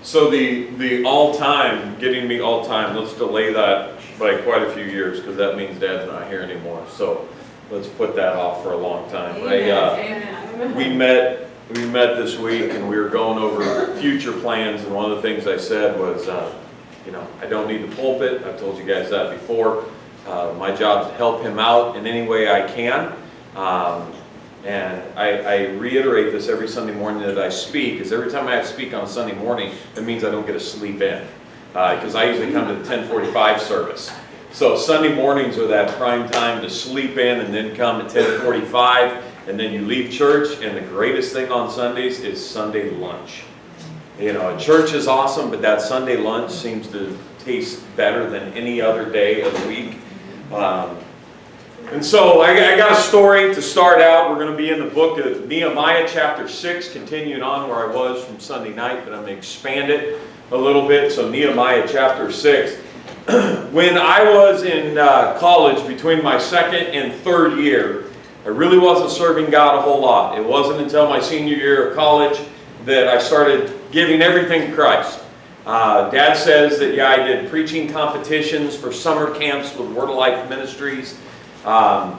So the all-time, getting me all-time, let's delay that by quite a few years, because that means Dad's not here anymore. So let's put that off for a long time. Amen. We met this week, and we were going over future plans, and one of the things I said was, I don't need the pulpit. I've told you guys that before. My job is to help him out in any way I can. And I reiterate this every Sunday morning that I speak, because every time I have to speak on a Sunday morning, it means I don't get to sleep in. Because I usually come to the 10:45 service. So Sunday mornings are that prime time to sleep in and then come at 10:45, and then you leave church, and the greatest thing on Sundays is Sunday lunch. Church is awesome, but that Sunday lunch seems to taste better than any other day of the week. And so I got a story to start out. We're going to be in the book of Nehemiah chapter 6, continuing on where I was from Sunday night, but I'm going to expand it a little bit. So Nehemiah chapter 6. When I was in college, between my second and third year, I really wasn't serving God a whole lot. It wasn't until my senior year of college that I started giving everything to Christ. Dad says that, I did preaching competitions for summer camps with Word of Life Ministries. I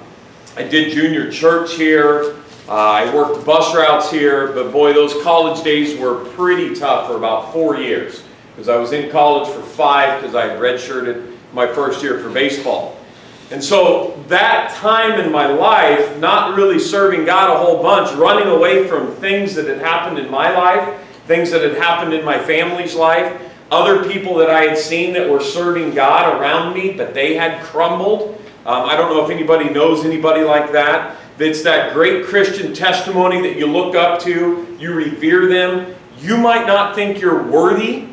did junior church here. I worked bus routes here. But boy, those college days were pretty tough for about 4 years. Because I was in college for 5 because I had redshirted my first year for baseball. And so that time in my life, not really serving God a whole bunch, running away from things that had happened in my life, things that had happened in my family's life, other people that I had seen that were serving God around me, but they had crumbled. I don't know if anybody knows anybody like that. It's that great Christian testimony that you look up to, you revere them. You might not think you're worthy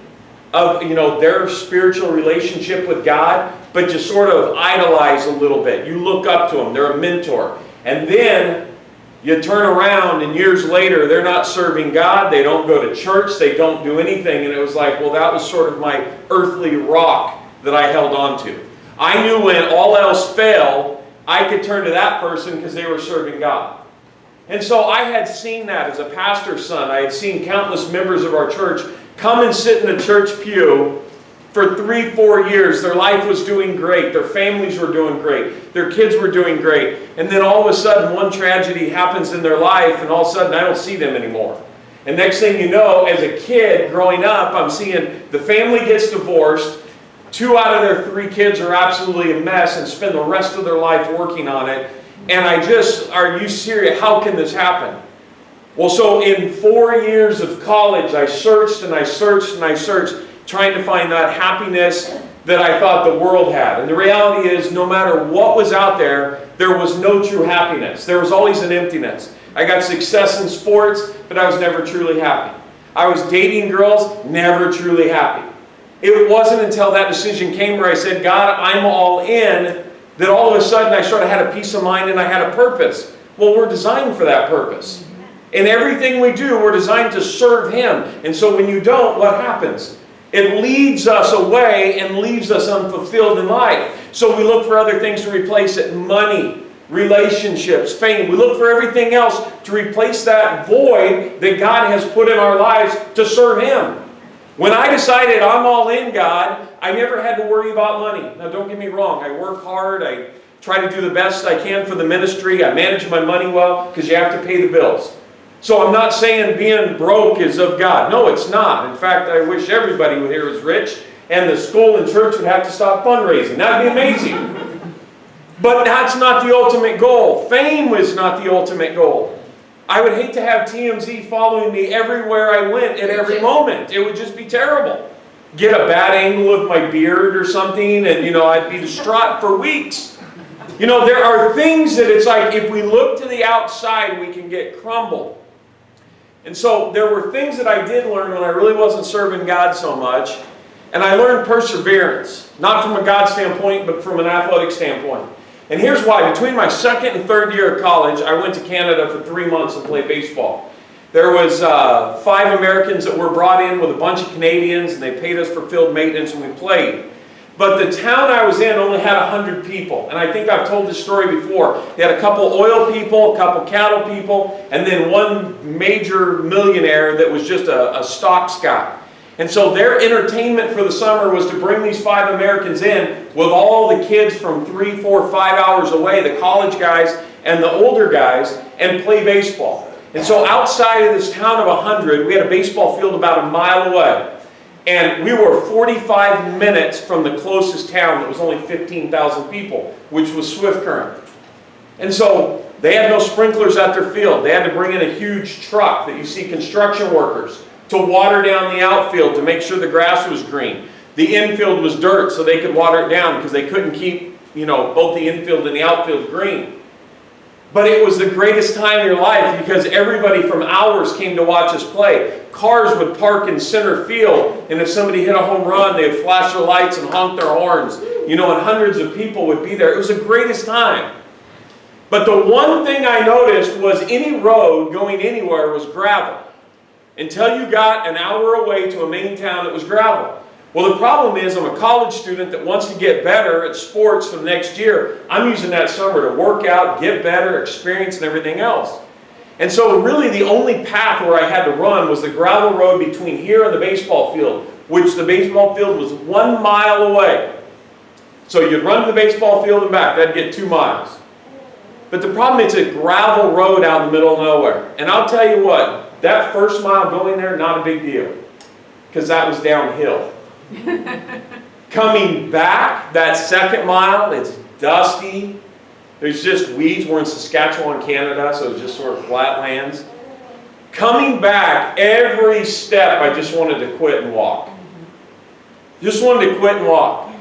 of their spiritual relationship with God, but you sort of idolize a little bit. You look up to them. They're a mentor. And then you turn around and years later, they're not serving God. They don't go to church. They don't do anything. And it was like, well, that was sort of my earthly rock that I held on to. I knew when all else failed, I could turn to that person because they were serving God. And so I had seen that as a pastor's son. I had seen countless members of our church come and sit in the church pew for 3-4 years. Their life was doing great. Their families were doing great. Their kids were doing great. And then all of a sudden, one tragedy happens in their life, and all of a sudden, I don't see them anymore. And next thing you know, as a kid growing up, I'm seeing the family gets divorced. 2 out of their 3 kids are absolutely a mess and spend the rest of their life working on it. And are you serious? How can this happen? Well, so in 4 years of college, I searched and I searched and I searched, trying to find that happiness that I thought the world had. And the reality is, no matter what was out there, there was no true happiness. There was always an emptiness. I got success in sports, but I was never truly happy. I was dating girls, never truly happy. It wasn't until that decision came where I said, God, I'm all in, that all of a sudden I sort of had a peace of mind and I had a purpose. Well, we're designed for that purpose. In everything we do, we're designed to serve Him. And so when you don't, what happens? It leads us away and leaves us unfulfilled in life. So we look for other things to replace it. Money, relationships, fame. We look for everything else to replace that void that God has put in our lives to serve Him. When I decided I'm all in, God, I never had to worry about money. Now, don't get me wrong. I work hard. I try to do the best I can for the ministry. I manage my money well because you have to pay the bills. So I'm not saying being broke is of God. No, it's not. In fact, I wish everybody here was rich and the school and church would have to stop fundraising. That would be amazing. But that's not the ultimate goal. Fame was not the ultimate goal. I would hate to have TMZ following me everywhere I went at every moment. It would just be terrible. Get a bad angle of my beard or something and, I'd be distraught for weeks. There are things that it's like if we look to the outside, we can get crumbled. And so there were things that I did learn when I really wasn't serving God so much. And I learned perseverance. Not from a God standpoint, but from an athletic standpoint. And here's why. Between my second and third year of college, I went to Canada for 3 months and played baseball. There was 5 Americans that were brought in with a bunch of Canadians, and they paid us for field maintenance, and we played. But the town I was in only had 100 people. And I think I've told this story before. They had a couple oil people, a couple cattle people, and then one major millionaire that was just a stocks guy. And so their entertainment for the summer was to bring these 5 Americans in with all the kids from 3, 4, 5 hours away, the college guys and the older guys, and play baseball. And so outside of this town of 100, we had a baseball field about a mile away. And we were 45 minutes from the closest town that was only 15,000 people, which was Swift Current. And so they had no sprinklers at their field. They had to bring in a huge truck that you see construction workers to water down the outfield to make sure the grass was green. The infield was dirt, so they could water it down because they couldn't keep, both the infield and the outfield green. But it was the greatest time of your life because everybody from hours came to watch us play. Cars would park in center field, and if somebody hit a home run, they would flash their lights and honk their horns. And hundreds of people would be there. It was the greatest time. But the one thing I noticed was any road going anywhere was gravel. Until you got an hour away to a main town, it was gravel. Well, the problem is I'm a college student that wants to get better at sports for the next year. I'm using that summer to work out, get better, experience, and everything else. And so really the only path where I had to run was the gravel road between here and the baseball field, which the baseball field was 1 mile away. So you'd run to the baseball field and back. That'd get 2 miles. But the problem is it's a gravel road out in the middle of nowhere. And I'll tell you what, that first mile going there, not a big deal. Because that was downhill. Coming back, that second mile, it's dusty. There's just weeds. We're in Saskatchewan, Canada, so it's just sort of flat lands. Coming back, every step, I just wanted to quit and walk. Just wanted to quit and walk.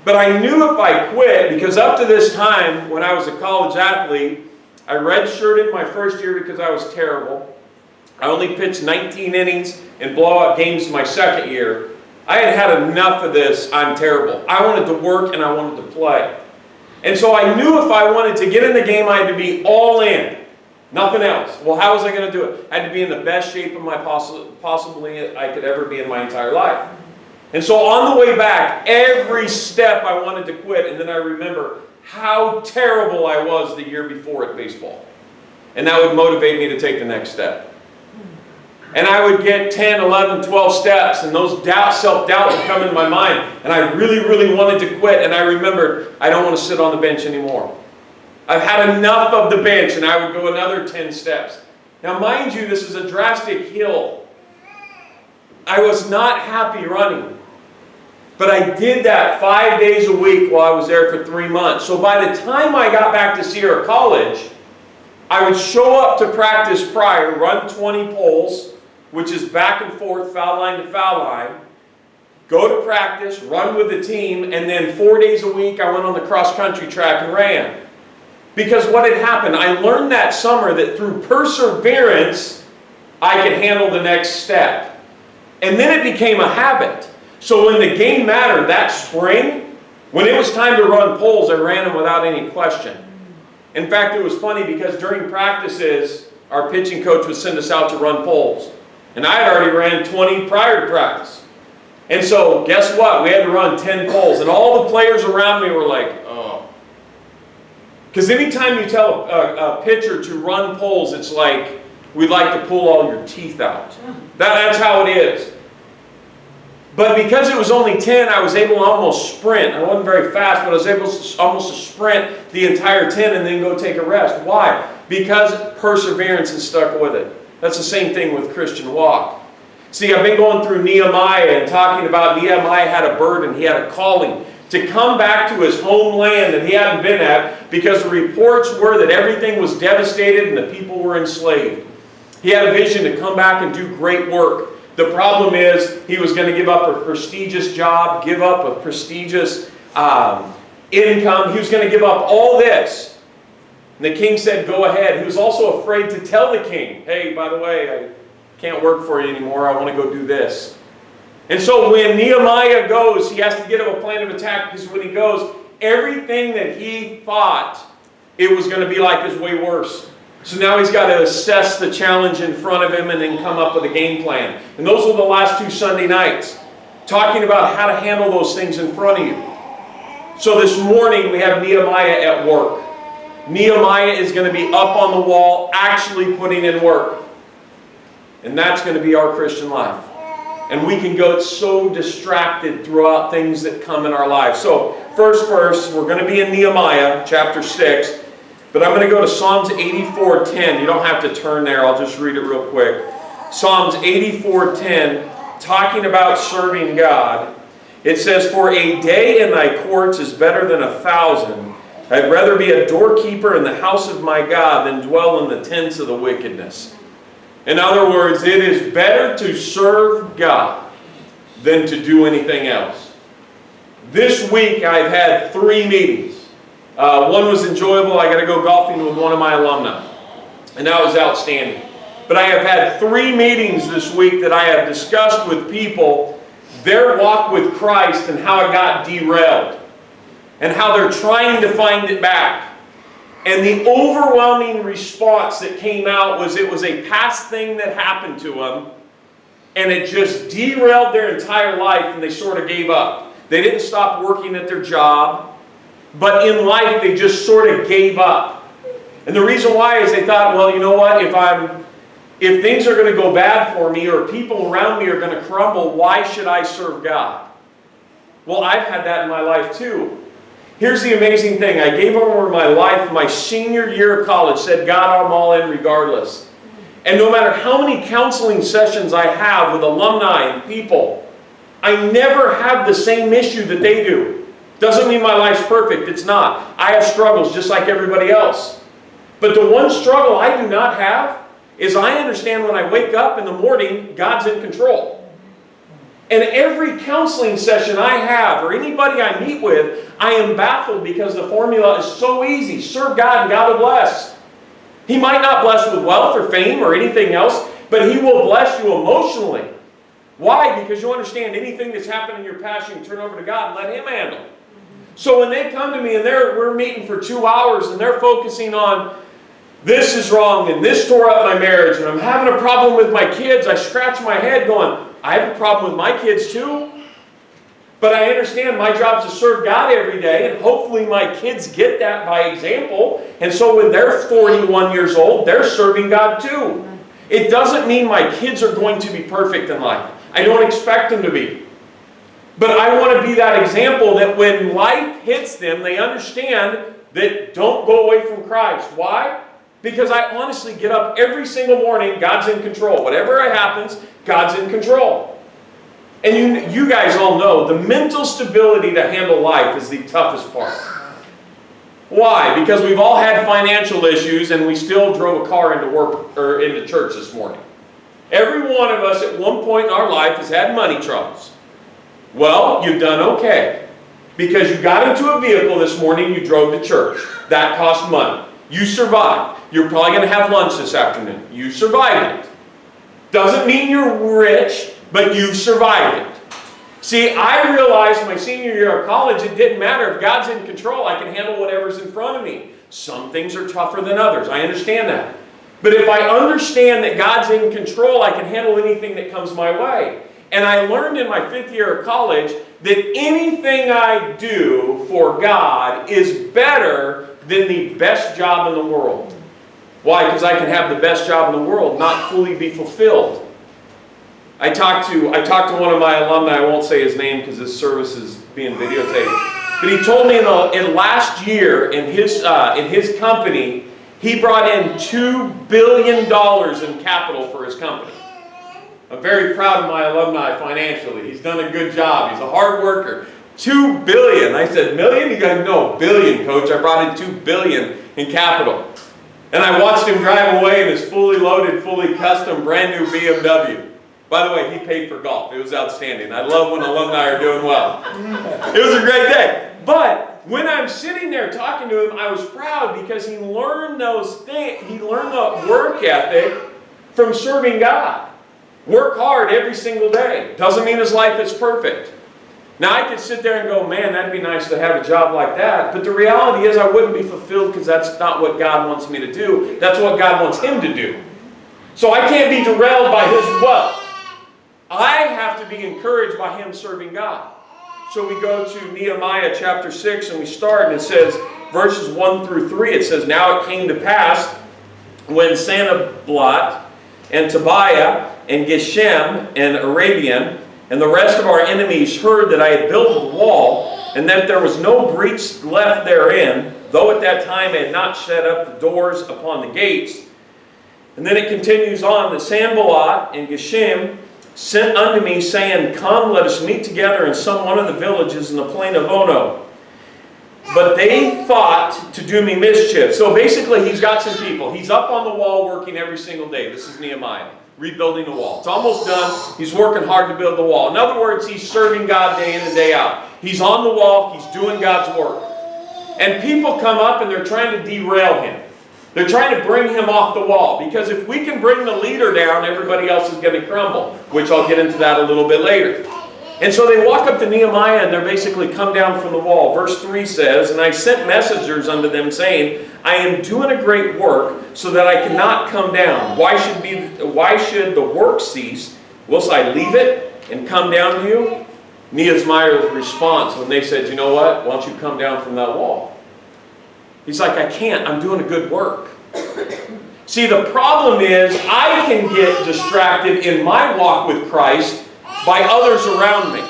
But I knew if I quit, because up to this time, when I was a college athlete, I redshirted my first year because I was terrible. I only pitched 19 innings in blowout games my second year. I had had enough of this, I'm terrible. I wanted to work and I wanted to play. And so I knew if I wanted to get in the game, I had to be all in. Nothing else. Well, how was I going to do it? I had to be in the best shape of my possibly I could ever be in my entire life. And so on the way back, every step I wanted to quit, and then I remember how terrible I was the year before at baseball. And that would motivate me to take the next step. And I would get 10, 11, 12 steps, and those self-doubt would come into my mind. And I really, really wanted to quit. And I remembered, I don't want to sit on the bench anymore. I've had enough of the bench, and I would go another 10 steps. Now, mind you, this is a drastic hill. I was not happy running. But I did that 5 days a week while I was there for 3 months. So by the time I got back to Sierra College, I would show up to practice prior, run 20 poles, which is back and forth, foul line to foul line, go to practice, run with the team, and then 4 days a week I went on the cross-country track and ran. Because what had happened, I learned that summer that through perseverance, I could handle the next step. And then it became a habit. So when the game mattered that spring, when it was time to run poles, I ran them without any question. In fact, it was funny because during practices, our pitching coach would send us out to run poles. And I had already ran 20 prior to practice. And so, guess what? We had to run 10 poles. And all the players around me were like, oh. Because anytime you tell a pitcher to run poles, it's like, we'd like to pull all your teeth out. That's how it is. But because it was only 10, I was able to almost sprint. I wasn't very fast, but I was able to almost sprint the entire 10 and then go take a rest. Why? Because perseverance and stuck with it. That's the same thing with Christian walk. See, I've been going through Nehemiah and talking about Nehemiah had a burden, he had a calling to come back to his homeland that he hadn't been at because the reports were that everything was devastated and the people were enslaved. He had a vision to come back and do great work. The problem is he was going to give up a prestigious job, give up a prestigious income. He was going to give up all this. And the king said, go ahead. He was also afraid to tell the king, hey, by the way, I can't work for you anymore. I want to go do this. And so when Nehemiah goes, he has to get him a plan of attack because when he goes, everything that he thought it was going to be like is way worse. So now he's got to assess the challenge in front of him and then come up with a game plan. And those were the last 2 Sunday nights, talking about how to handle those things in front of you. So this morning we have Nehemiah at work. Nehemiah is going to be up on the wall, actually putting in work. And that's going to be our Christian life. And we can go so distracted throughout things that come in our lives. So, first verse, we're going to be in Nehemiah chapter 6. But I'm going to go to Psalms 84:10. You don't have to turn there. I'll just read it real quick. Psalms 84:10, talking about serving God. It says, "For a day in thy courts is better than 1,000. I'd rather be a doorkeeper in the house of my God than dwell in the tents of the wickedness." In other words, it is better to serve God than to do anything else. This week I've had 3 meetings. One was enjoyable. I got to go golfing with one of my alumni. And that was outstanding. But I have had 3 meetings this week that I have discussed with people their walk with Christ and how it got derailed. And how they're trying to find it back. And the overwhelming response that came out was it was a past thing that happened to them. And it just derailed their entire life and they sort of gave up. They didn't stop working at their job. But in life, they just sort of gave up. And the reason why is they thought, well, you know what? If things are going to go bad for me or people around me are going to crumble, why should I serve God? Well, I've had that in my life too. Here's the amazing thing. I gave over my life my senior year of college, said, God, I'm all in regardless. And no matter how many counseling sessions I have with alumni and people, I never have the same issue that they do. Doesn't mean my life's perfect. It's not. I have struggles just like everybody else. But the one struggle I do not have is I understand when I wake up in the morning, God's in control. And every counseling session I have or anybody I meet with, I am baffled because the formula is so easy. Serve God and God will bless. He might not bless with wealth or fame or anything else, but He will bless you emotionally. Why? Because you understand anything that's happened in your past, you can turn over to God and let Him handle. So when they come to me and we're meeting for 2 hours and they're focusing on this is wrong and this tore up my marriage and I'm having a problem with my kids, I scratch my head going, I have a problem with my kids too. But I understand my job is to serve God every day and hopefully my kids get that by example. And so when they're 41 years old, they're serving God too. It doesn't mean my kids are going to be perfect in life. I don't expect them to be. But I want to be that example that when life hits them, they understand that don't go away from Christ. Why? Because I honestly get up every single morning, God's in control. Whatever happens, God's in control. And you guys all know the mental stability to handle life is the toughest part. Why? Because we've all had financial issues and we still drove a car into work or into church this morning. Every one of us at one point in our life has had money troubles. Well, you've done okay. Because you got into a vehicle this morning, you drove to church. That cost money. You survived. You're probably going to have lunch this afternoon. You survived it. Doesn't mean you're rich, but you've survived it. See, I realized my senior year of college, it didn't matter. If God's in control, I can handle whatever's in front of me. Some things are tougher than others. I understand that. But if I understand that God's in control, I can handle anything that comes my way. And I learned in my 5th year of college that anything I do for God is better than the best job in the world. Why? Because I can have the best job in the world, not fully be fulfilled. I talked to one of my alumni, I won't say his name because this service is being videotaped, but he told me in last year in his company, he brought in $2 billion in capital for his company. I'm very proud of my alumni financially. He's done a good job. He's a hard worker. $2 billion. I said, million? He goes, no, billion, Coach. I brought in $2 billion in capital. And I watched him drive away in his fully loaded, fully custom, brand new BMW. By the way, he paid for golf. It was outstanding. I love when alumni are doing well. It was a great day. But when I'm sitting there talking to him, I was proud because he learned those things. He learned the work ethic from serving God. Work hard every single day. Doesn't mean his life is perfect. Now I could sit there and go, man, that'd be nice to have a job like that. But the reality is I wouldn't be fulfilled because that's not what God wants me to do. That's what God wants him to do. So I can't be derailed by his wealth. I have to be encouraged by him serving God. So we go to Nehemiah chapter 6 and we start and it says, verses 1 through 3, it says, now it came to pass when Sanballat and Tobiah and Geshem and Arabian, and the rest of our enemies heard that I had built the wall, and that there was no breach left therein, though at that time I had not shut up the doors upon the gates. And then it continues on, that Sanballat and Geshem sent unto me, saying, Come, let us meet together in some one of the villages in the plain of Ono. But they thought to do me mischief. So basically he's got some people. He's up on the wall working every single day. This is Nehemiah, rebuilding the wall. It's almost done. He's working hard to build the wall. In other words, he's serving God day in and day out. He's on the wall. He's doing God's work. And people come up and they're trying to derail him. They're trying to bring him off the wall. Because if we can bring the leader down, everybody else is going to crumble. Which I'll get into that a little bit later. And so they walk up to Nehemiah and they're basically come down from the wall. Verse 3 says, And I sent messengers unto them, saying, I am doing a great work, so that I cannot come down. Why should the work cease? Whilst I leave it and come down to you? Nehemiah's response when they said, You know what? Why don't you come down from that wall? He's like, I can't. I'm doing a good work. See, the problem is I can get distracted in my walk with Christ by others around me.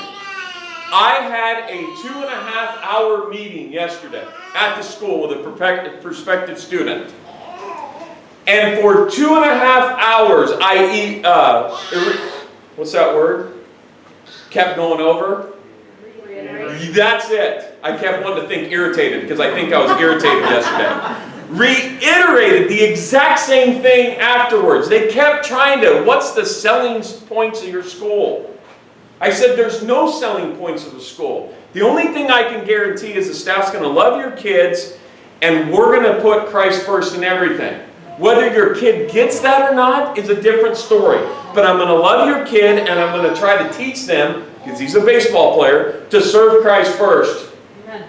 I had a 2.5-hour meeting yesterday at the school with a prospective student. And for 2.5 hours, what's that word? Kept going over? That's it. I kept wanting to think irritated because I think I was irritated yesterday. Reiterated the exact same thing afterwards. They kept trying to, what's the selling points of your school? I said, there's no selling points of the school. The only thing I can guarantee is the staff's going to love your kids and we're going to put Christ first in everything. Whether your kid gets that or not is a different story. But I'm going to love your kid and I'm going to try to teach them, because he's a baseball player, to serve Christ first. Amen.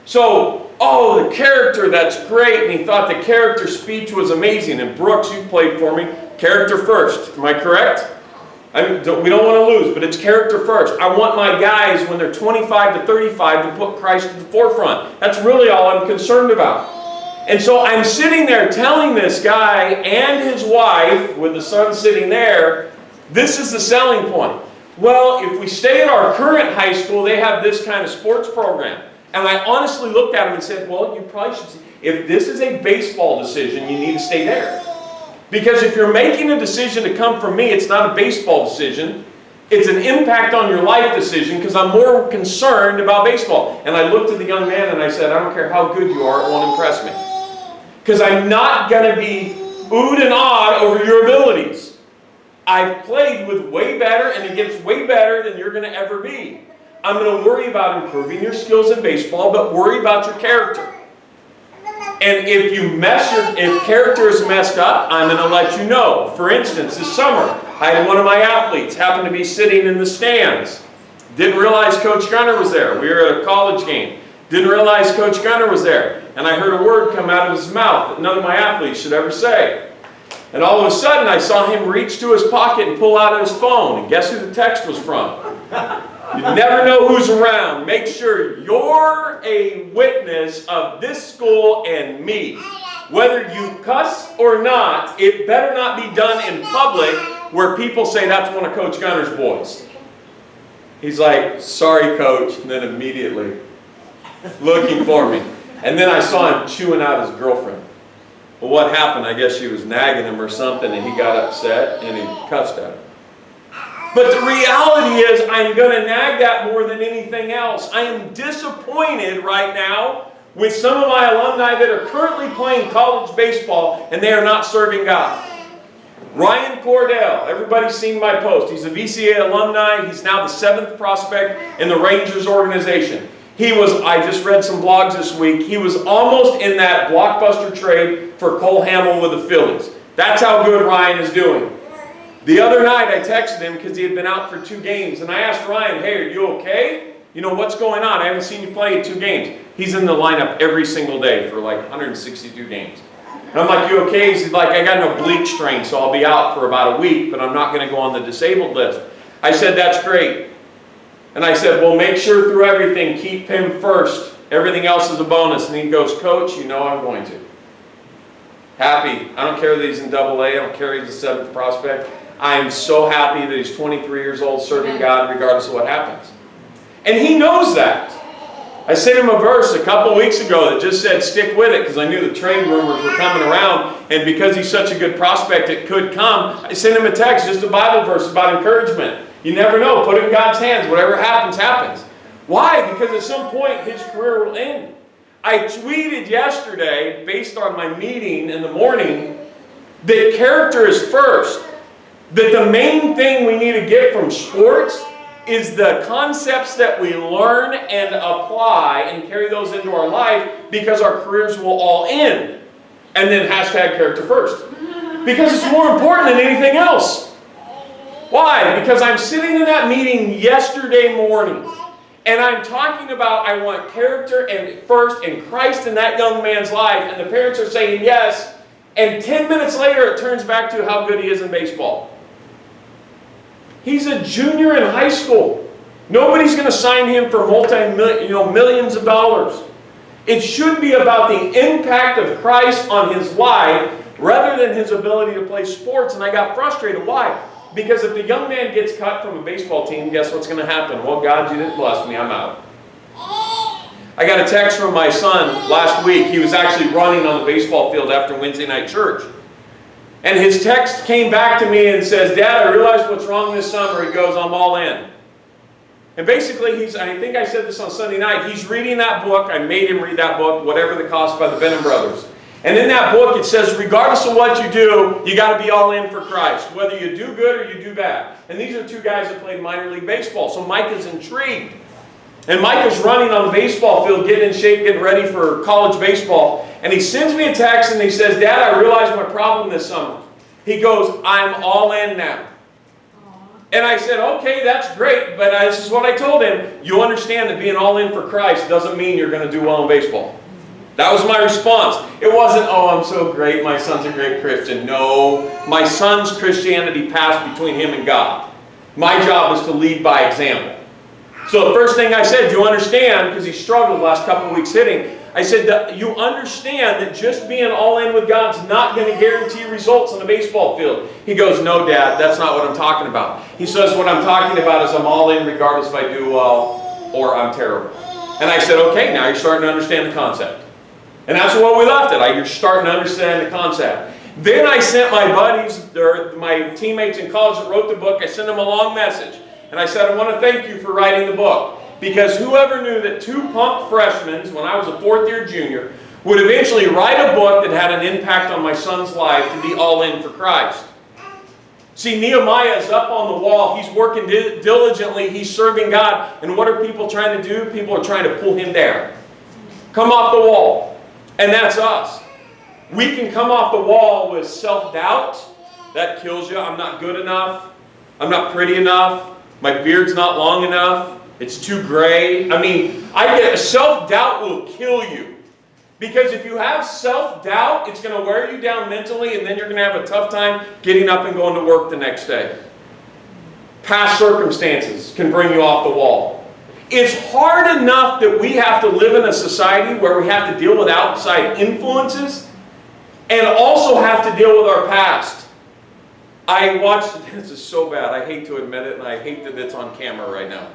So, the character, that's great. And he thought the character speech was amazing. And Brooks, you played for me. Character first. Am I correct? We don't want to lose, but it's character first. I want my guys, when they're 25 to 35, to put Christ at the forefront. That's really all I'm concerned about. And so I'm sitting there telling this guy and his wife, with the son sitting there, this is the selling point. Well, if we stay at our current high school, they have this kind of sports program. And I honestly looked at him and said, well, you probably should, if this is a baseball decision, you need to stay there. Because if you're making a decision to come from me, it's not a baseball decision. It's an impact on your life decision, because I'm more concerned about baseball. And I looked at the young man and I said, I don't care how good you are, it won't impress me. Because I'm not going to be oohed and awed over your abilities. I've played with way better and against way better than you're going to ever be. I'm going to worry about improving your skills in baseball, but worry about your character. And if character is messed up, I'm going to let you know. For instance, this summer, I had one of my athletes happen to be sitting in the stands. Didn't realize Coach Gunter was there. We were at a college game. Didn't realize Coach Gunter was there. And I heard a word come out of his mouth that none of my athletes should ever say. And all of a sudden, I saw him reach to his pocket and pull out his phone. And guess who the text was from? You never know who's around. Make sure you're a witness of this school and me. Whether you cuss or not, it better not be done in public where people say that's one of Coach Gunter's boys. He's like, sorry, Coach. And then immediately looking for me. And then I saw him chewing out his girlfriend. Well, what happened? I guess she was nagging him or something, and he got upset and he cussed at her. But the reality is, I'm going to nag that more than anything else. I am disappointed right now with some of my alumni that are currently playing college baseball, and they are not serving God. Ryan Cordell, everybody's seen my post. He's a VCA alumni. He's now the 7th prospect in the Rangers organization. I just read some blogs this week, he was almost in that blockbuster trade for Cole Hamel with the Phillies. That's how good Ryan is doing. The other night I texted him because he had been out for 2 games, and I asked Ryan, hey, are you okay? You know, what's going on? I haven't seen you play in 2 games. He's in the lineup every single day for like 162 games. And I'm like, you okay? He's like, I got an oblique strain, so I'll be out for about a week, but I'm not going to go on the disabled list. I said, that's great. And I said, well, make sure through everything, keep him first. Everything else is a bonus. And he goes, Coach, you know I'm going to. Happy. I don't care that he's in AA. I don't care he's a 7th prospect. I am so happy that he's 23 years old serving God regardless of what happens. And he knows that. I sent him a verse a couple weeks ago that just said, stick with it, because I knew the trade rumors were coming around, and because he's such a good prospect, it could come. I sent him a text, just a Bible verse about encouragement. You never know. Put it in God's hands. Whatever happens, happens. Why? Because at some point, his career will end. I tweeted yesterday, based on my meeting in the morning, that character is first. That the main thing we need to get from sports is the concepts that we learn and apply and carry those into our life, because our careers will all end. And then hashtag character first. Because it's more important than anything else. Why? Because I'm sitting in that meeting yesterday morning, and I'm talking about I want character and first and Christ in that young man's life, and the parents are saying yes, and 10 minutes later it turns back to how good he is in baseball. He's a junior in high school. Nobody's going to sign him for millions of dollars. It should be about the impact of Christ on his life rather than his ability to play sports. And I got frustrated. Why? Because if the young man gets cut from a baseball team, guess what's going to happen? Well, God, you didn't bless me. I'm out. I got a text from my son last week. He was actually running on the baseball field after Wednesday night church. And his text came back to me and says, Dad, I realized what's wrong this summer. He goes, I'm all in. And basically, I think I said this on Sunday night, he's reading that book. I made him read that book, Whatever the Cost, by the Benham Brothers. And in that book, it says, regardless of what you do, you got to be all in for Christ, whether you do good or you do bad. And these are two guys that played minor league baseball. So Mike is intrigued. And Mike is running on the baseball field, getting in shape, getting ready for college baseball. And he sends me a text and he says, Dad, I realized my problem this summer. He goes, I'm all in now. And I said, okay, that's great, but this is what I told him. You understand that being all in for Christ doesn't mean you're going to do well in baseball. That was my response. It wasn't, oh, I'm so great, my son's a great Christian. No, my son's Christianity passed between him and God. My job is to lead by example. So the first thing I said, you understand, because he struggled the last couple of weeks hitting, I said, you understand that just being all in with God's not going to guarantee results on the baseball field. He goes, no, Dad, that's not what I'm talking about. He says, what I'm talking about is I'm all in regardless if I do well or I'm terrible. And I said, okay, now you're starting to understand the concept. And that's what we left it. You're starting to understand the concept. Then I sent my buddies, my teammates in college that wrote the book, I sent them a long message. And I said, I want to thank you for writing the book. Because whoever knew that two punk freshmen, when I was a fourth-year junior, would eventually write a book that had an impact on my son's life to be all in for Christ. See, Nehemiah is up on the wall. He's working diligently. He's serving God. And what are people trying to do? People are trying to pull him down. Come off the wall. And that's us. We can come off the wall with self-doubt. That kills you. I'm not good enough. I'm not pretty enough. My beard's not long enough. It's too gray. I mean, self-doubt will kill you. Because if you have self-doubt, it's going to wear you down mentally, and then you're going to have a tough time getting up and going to work the next day. Past circumstances can bring you off the wall. It's hard enough that we have to live in a society where we have to deal with outside influences and also have to deal with our past. I watched, this is so bad, I hate to admit it, and I hate that it's on camera right now.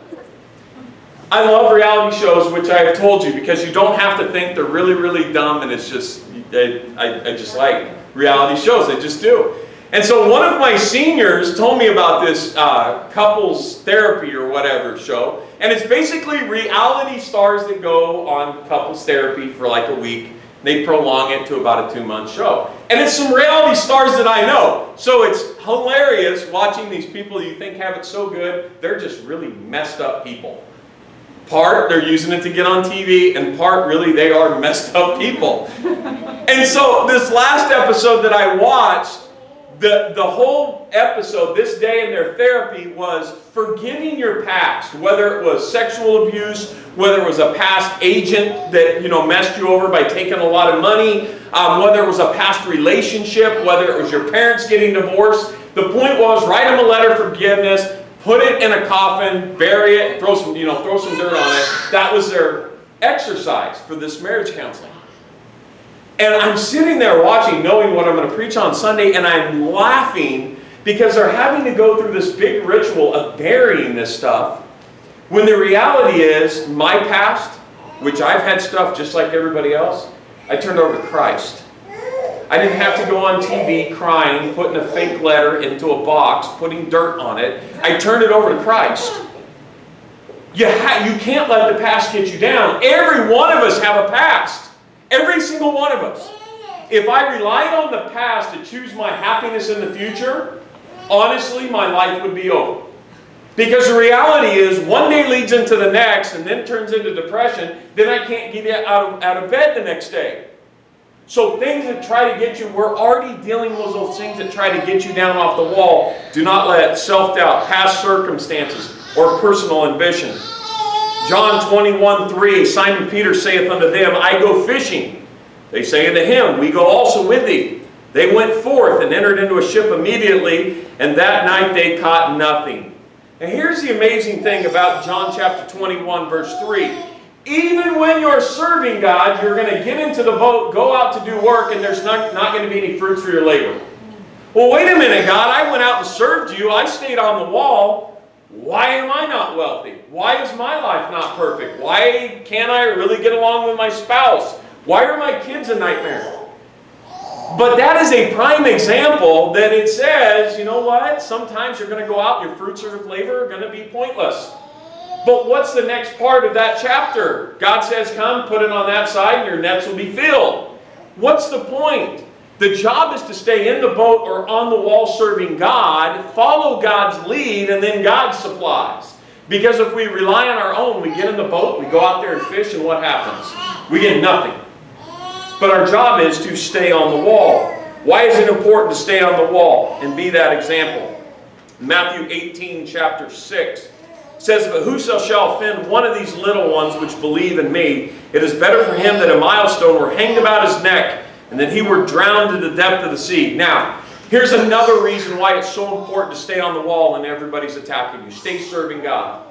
I love reality shows, which I have told you, because you don't have to think they're really, really dumb, and it's just, I just like reality shows, I just do. And so one of my seniors told me about this couples therapy or whatever show, and it's basically reality stars that go on couples therapy for like a week. They prolong it to about a 2-month show. And it's some reality stars that I know. So it's hilarious watching these people you think have it so good. They're just really messed up people. Part, they're using it to get on TV, and part, really, they are messed up people. And so this last episode that I watched, the whole episode, this day in their therapy, was forgiving your past, whether it was sexual abuse, whether it was a past agent that messed you over by taking a lot of money, whether it was a past relationship, whether it was your parents getting divorced. The point was, write them a letter of forgiveness, put it in a coffin, bury it, throw some dirt on it. That was their exercise for this marriage counseling. And I'm sitting there watching, knowing what I'm going to preach on Sunday, and I'm laughing because they're having to go through this big ritual of burying this stuff, when the reality is, my past, which I've had stuff just like everybody else, I turned over to Christ. I didn't have to go on TV crying, putting a fake letter into a box, putting dirt on it. I turned it over to Christ. You can't let the past get you down. Every one of us have a past. Every single one of us. If I relied on the past to choose my happiness in the future, honestly, my life would be over. Because the reality is, one day leads into the next and then turns into depression, then I can't get out of bed the next day. So things that try to get you, we're already dealing with those things that try to get you down off the wall. Do not let self-doubt, past circumstances, or personal ambition. John 21:3, Simon Peter saith unto them, I go fishing. They say unto him, we go also with thee. They went forth and entered into a ship immediately, and that night they caught nothing. And here's the amazing thing about John chapter 21, verse 3. Even when you're serving God, you're going to get into the boat, go out to do work, and there's not going to be any fruits for your labor. Well, wait a minute, God. I went out and served you. I stayed on the wall. Why am I not wealthy? Why is my life not perfect? Why can't I really get along with my spouse? Why are my kids a nightmare? But that is a prime example that it says, you know what? Sometimes you're going to go out, your fruits of labor are going to be pointless. But what's the next part of that chapter? God says, come, put it on that side, and your nets will be filled. What's the point? The job is to stay in the boat or on the wall serving God, follow God's lead, and then God supplies. Because if we rely on our own, we get in the boat, we go out there and fish, and what happens? We get nothing. But our job is to stay on the wall. Why is it important to stay on the wall and be that example? Matthew 18, chapter 6 says, but whoso shall offend one of these little ones which believe in me, it is better for him that a millstone were hanged about his neck, and that he were drowned to the depth of the sea. Now, here's another reason why it's so important to stay on the wall when everybody's attacking you. Stay serving God.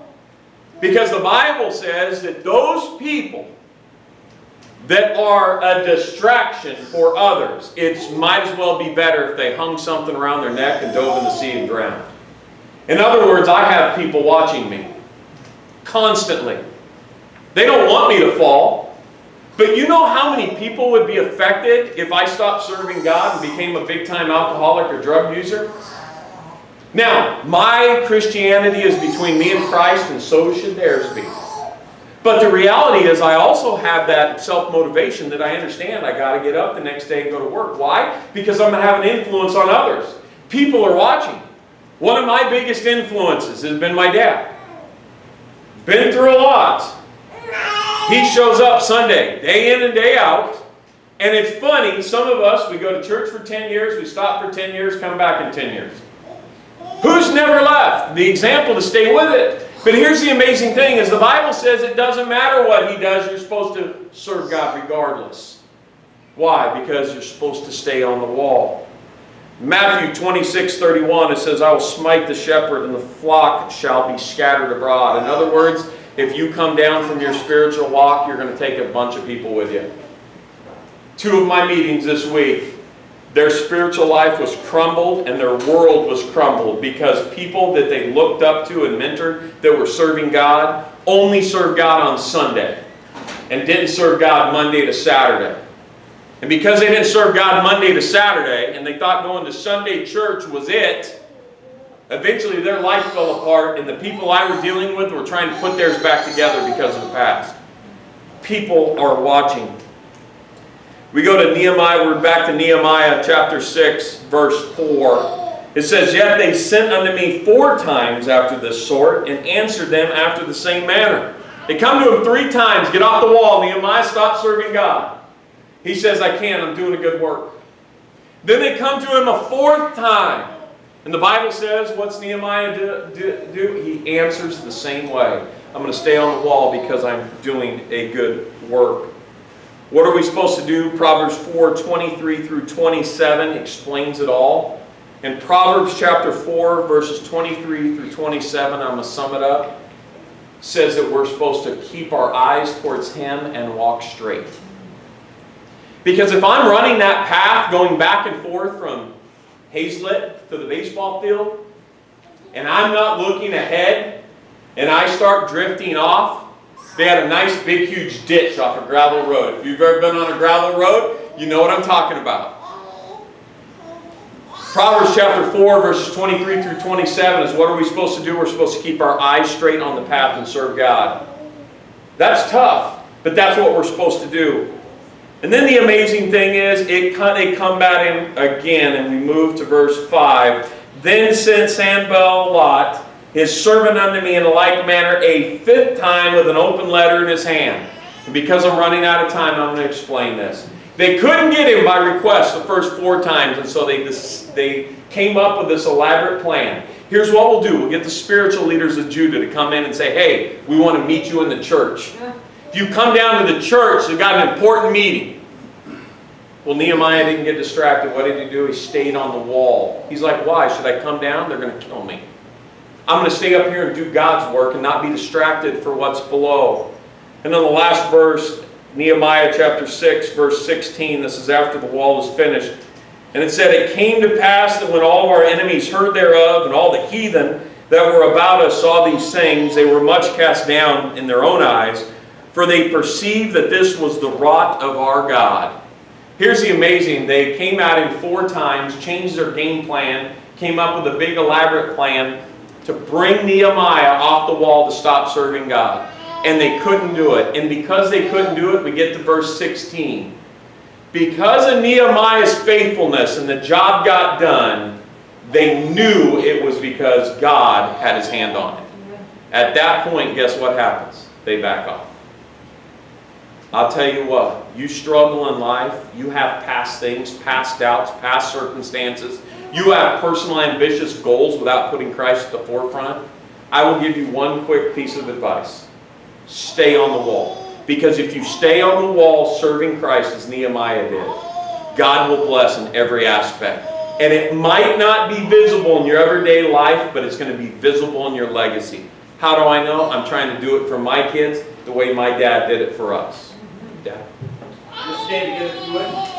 Because the Bible says that those people that are a distraction for others, it might as well be better if they hung something around their neck and dove in the sea and drowned. In other words, I have people watching me constantly. They don't want me to fall. But you know how many people would be affected if I stopped serving God and became a big-time alcoholic or drug user? Now, my Christianity is between me and Christ, and so should theirs be. But the reality is I also have that self-motivation that I understand I got to get up the next day and go to work. Why? Because I'm going to have an influence on others. People are watching. One of my biggest influences has been my dad. Been through a lot. He shows up Sunday, day in and day out. And it's funny, some of us, we go to church for 10 years, we stop for 10 years, come back in 10 years. Who's never left? The example to stay with it. But here's the amazing thing, is the Bible says it doesn't matter what he does, you're supposed to serve God regardless. Why? Because you're supposed to stay on the wall. Matthew 26:31, it says, I will smite the shepherd, and the flock shall be scattered abroad. In other words, if you come down from your spiritual walk, you're going to take a bunch of people with you. 2 of my meetings this week, their spiritual life was crumbled and their world was crumbled because people that they looked up to and mentored that were serving God only served God on Sunday and didn't serve God Monday to Saturday. And because they didn't serve God Monday to Saturday and they thought going to Sunday church was it, eventually their life fell apart and the people I were dealing with were trying to put theirs back together because of the past. People are watching. We go to Nehemiah, we're back to Nehemiah chapter 6, verse 4. It says, Yet they sent unto me 4 times after this sort, and answered them after the same manner. They come to him 3 times, get off the wall, Nehemiah, stop serving God. He says, I can't, I'm doing a good work. Then they come to him a 4th time. And the Bible says, what's Nehemiah do? He answers the same way. I'm going to stay on the wall because I'm doing a good work. What are we supposed to do? Proverbs 4:23 through 27 explains it all. In Proverbs chapter 4, verses 23 through 27, I'm going to sum it up, says that we're supposed to keep our eyes towards Him and walk straight. Because if I'm running that path, going back and forth from Hazlet to the baseball field, and I'm not looking ahead, and I start drifting off, they had a nice big huge ditch off a gravel road. If you've ever been on a gravel road, you know what I'm talking about. Proverbs chapter 4, verses 23 through 27 is what are we supposed to do? We're supposed to keep our eyes straight on the path and serve God. That's tough, but that's what we're supposed to do. And then the amazing thing is, they come back in again, and we move to verse 5. Then sent Sanballat his servant unto me in a like manner a fifth time with an open letter in his hand. And because I'm running out of time, I'm going to explain this. They couldn't get him by request the first 4 times, and so they came up with this elaborate plan. Here's what we'll do. We'll get the spiritual leaders of Judah to come in and say, hey, we want to meet you in the church. If you come down to the church, they've got an important meeting. Well, Nehemiah didn't get distracted. What did he do? He stayed on the wall. He's like, why? Should I come down? They're going to kill me. I'm going to stay up here and do God's work and not be distracted for what's below. And then the last verse, Nehemiah chapter 6, verse 16. This is after the wall was finished. And it said, it came to pass that when all of our enemies heard thereof, and all the heathen that were about us saw these things, they were much cast down in their own eyes, for they perceived that this was the wrought of our God. Here's the amazing, they came out in 4 times, changed their game plan, came up with a big elaborate plan to bring Nehemiah off the wall to stop serving God. And they couldn't do it. And because they couldn't do it, we get to verse 16. Because of Nehemiah's faithfulness and the job got done, they knew it was because God had his hand on it. At that point, guess what happens? They back off. I'll tell you what, you struggle in life, you have past things, past doubts, past circumstances, you have personal ambitious goals without putting Christ at the forefront. I will give you one quick piece of advice. Stay on the wall. Because if you stay on the wall serving Christ as Nehemiah did, God will bless in every aspect. And it might not be visible in your everyday life, but it's going to be visible in your legacy. How do I know? I'm trying to do it for my kids the way my dad did it for us. Dad. Just stand together if you would.